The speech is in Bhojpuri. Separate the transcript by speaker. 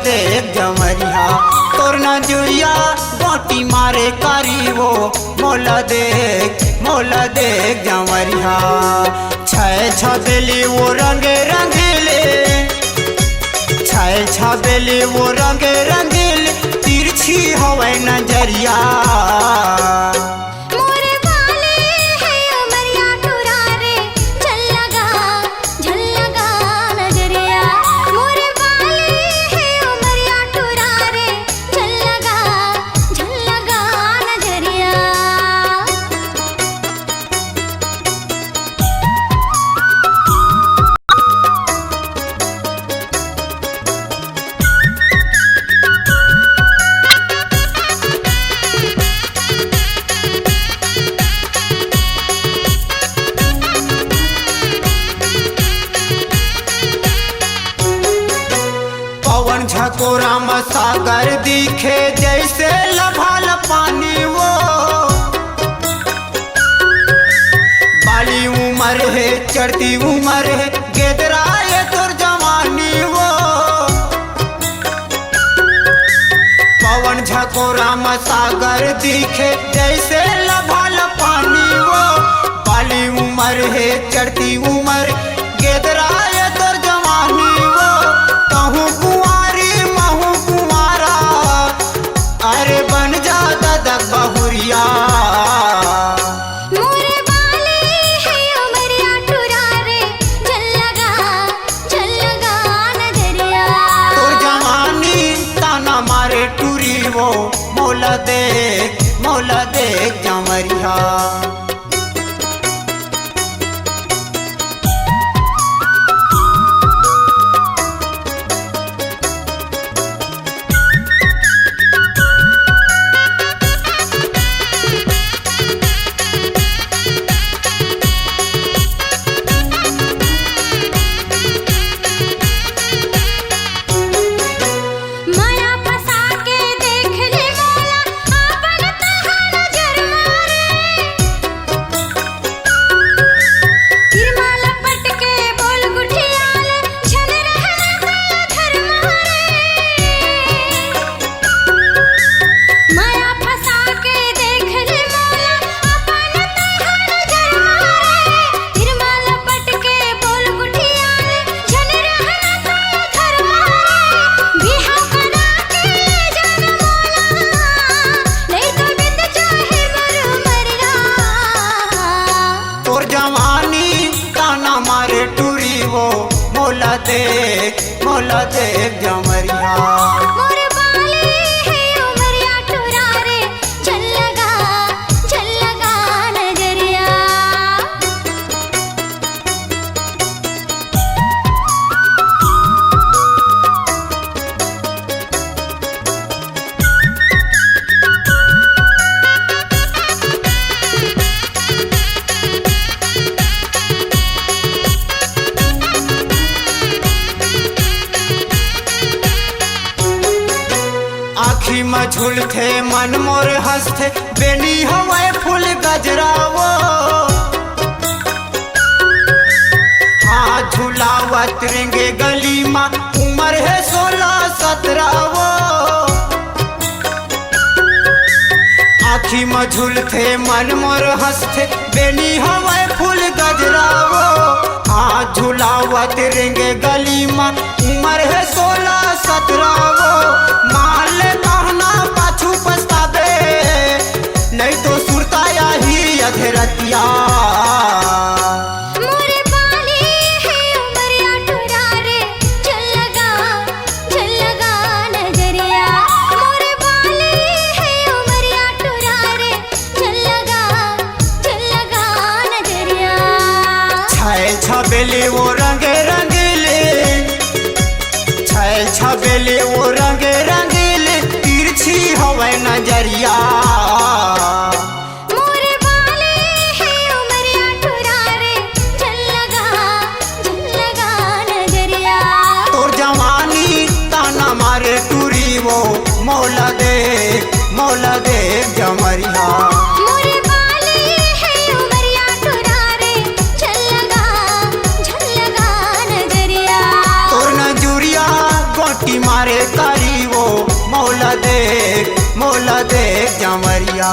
Speaker 1: देख जमरिया तोर नजुरिया गोटी मारे कारी वो मोला देख जमरिया छय छबेली वो रंगे रंगीले छय छबेली वो रंगे रंगीले तिरछी हवे नजरिया झकोरा में सागर दिखे जैसे लभाल पानी वो बाली उम्र है चढ़ती उम्र है गेदराए तोर जवानी वो पवन झकोरा में सागर दिखे जैसे लभाल पानी वो बाली उम्र है चढ़ती उम्र गेदराए तोर जवानी वो कहूँ अरे बन जा दादा बहुरिया
Speaker 2: मोरे बाले है उमरिया टुरा रे चल लगा नजरिया
Speaker 1: तोर जवानी ताना मारे टूरी वो मोला देख जमरिया मोला देख जमरिया
Speaker 2: मोरे बाले है उमरिया टुरा रे चल लगा नजरिया
Speaker 1: आखी में झुलथे मन मोर हंसथे बेनी हवे फूल गजरावो हाँ झुलावत रेंगे गली में उम्र है 16-17 वो आखी में झुलथे मन मोर हंसथे बेनी हवे फूल गजरावो हाँ झुलावत रेंगे गली में उम्र है 16-17 वो माल कहना पाछू पछतावे नहीं तो सुरताया ही अधेरतिया
Speaker 2: मोरे बाले है उमरिया टुरा रे चल लगा नजरिया मोरे बाले है उमरिया टुरा रे चल लगा नजरिया
Speaker 1: छय छबेली वो रंगे रंगीले छय छबेली वो रंगे रंगीले तिरछी हवे नजरिया
Speaker 2: मोरे बाले है उमरिया टुरा रे चल लगा नजरिया
Speaker 1: तोर जवानी ताना मारे टूरी वो मौला देख जमरिया
Speaker 2: मोरे बाले है उमरिया टुरा रे चल लगा नजरिया
Speaker 1: तोर नजुरिया पोटी मारे तारी वो मौला देख जंवरिया।